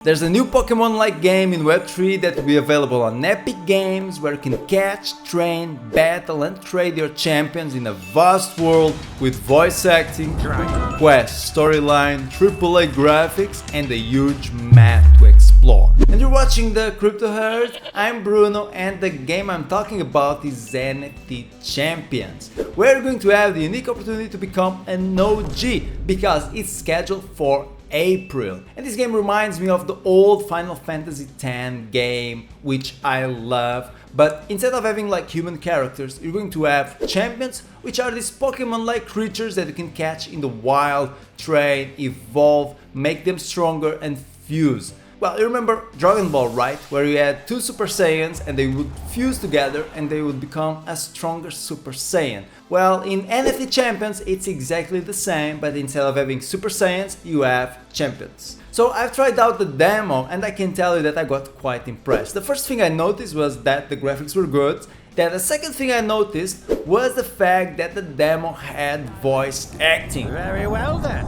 There's a new Pokemon-like game in Web3 that will be available on Epic Games, where you can catch, train, battle and trade your champions in a vast world with voice acting, quest, storyline, AAA graphics and a huge map to explore. And you're watching the Crypto Herd, I'm Bruno, and the game I'm talking about is Zenity Champions, where you're going to have the unique opportunity to become an OG, because it's scheduled for April. And this game reminds me of the old Final Fantasy X game, which I love, but instead of having like human characters, you're going to have champions, which are these Pokemon-like creatures that you can catch in the wild, train, evolve, make them stronger and fuse. Well, you remember Dragon Ball, right? Where you had two Super Saiyans and they would fuse together and they would become a stronger Super Saiyan. Well, in NFT Champions it's exactly the same, but instead of having Super Saiyans, you have champions. So I've tried out the demo and I can tell you that I got quite impressed. The first thing I noticed was that the graphics were good. Then the second thing I noticed was the fact that the demo had voice acting. Very well then.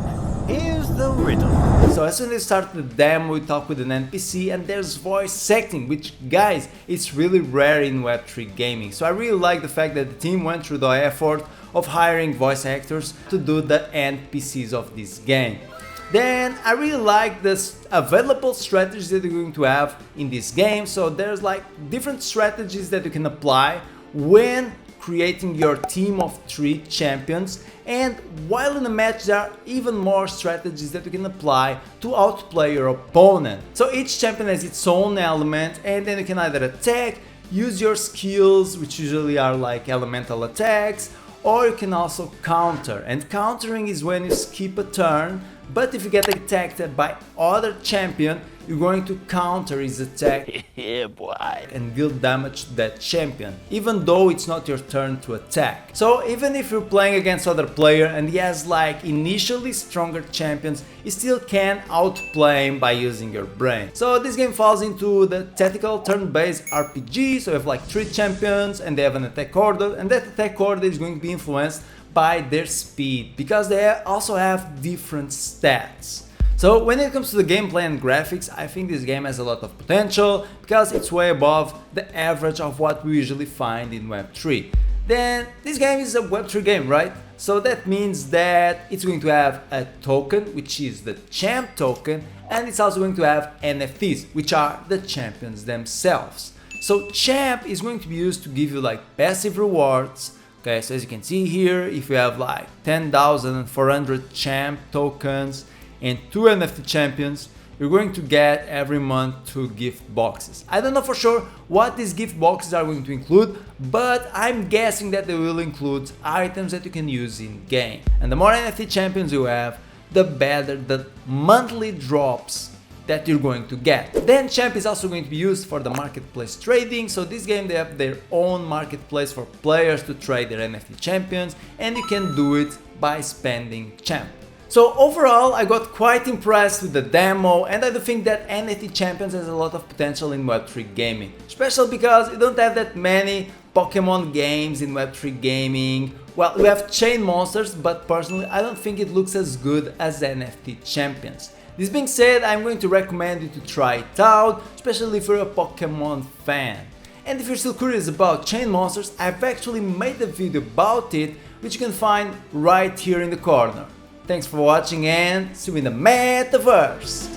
Here's the riddle. So as soon as you start the demo, we talk with an NPC and there's voice acting, which, guys, it's really rare in Web3 gaming. So I really like the fact that the team went through the effort of hiring voice actors to do the NPCs of this game. Then I really like the available strategies that you're going to have in this game. So there's like different strategies that you can apply when creating your team of 3 champions, and while in a match there are even more strategies that you can apply to outplay your opponent. So each champion has its own element, and then you can either attack, use your skills, which usually are like elemental attacks, or you can also counter. And countering is when you skip a turn, but if you get attacked by other champion, you're going to counter his attack Yeah, boy. and deal damage to that champion, even though it's not your turn to attack. So even if you're playing against other player and he has like initially stronger champions, you still can outplay him by using your brain. So this game falls into the tactical turn-based RPG, so you have like 3 champions and they have an attack order, and that attack order is going to be influenced by their speed, because they also have different stats. So when it comes to the gameplay and graphics, I think this game has a lot of potential, because it's way above the average of what we usually find in Web3. Then this game is a Web3 game, right? So that means that it's going to have a token, which is the CHAMP token, and it's also going to have NFTs, which are the champions themselves. So CHAMP is going to be used to give you like passive rewards. Okay, so as you can see here, if you have like 10,400 CHAMP tokens and 2 NFT champions, you're going to get every month 2 gift boxes. I don't know for sure what these gift boxes are going to include, but I'm guessing that they will include items that you can use in game. And the more NFT champions you have, the better the monthly drops that you're going to get. Then CHAMP is also going to be used for the marketplace trading. So this game, they have their own marketplace for players to trade their NFT champions, and you can do it by spending CHAMP. So overall, I got quite impressed with the demo, and I do think that NFT Champions has a lot of potential in Web3 gaming, especially because you don't have that many Pokemon games in Web3 gaming. Well, we have Chain Monsters, but personally I don't think it looks as good as NFT Champions. This being said, I'm going to recommend you to try it out, especially if you're a Pokemon fan. And if you're still curious about Chain Monsters, I've actually made a video about it, which you can find right here in the corner. Thanks for watching and see you in the metaverse!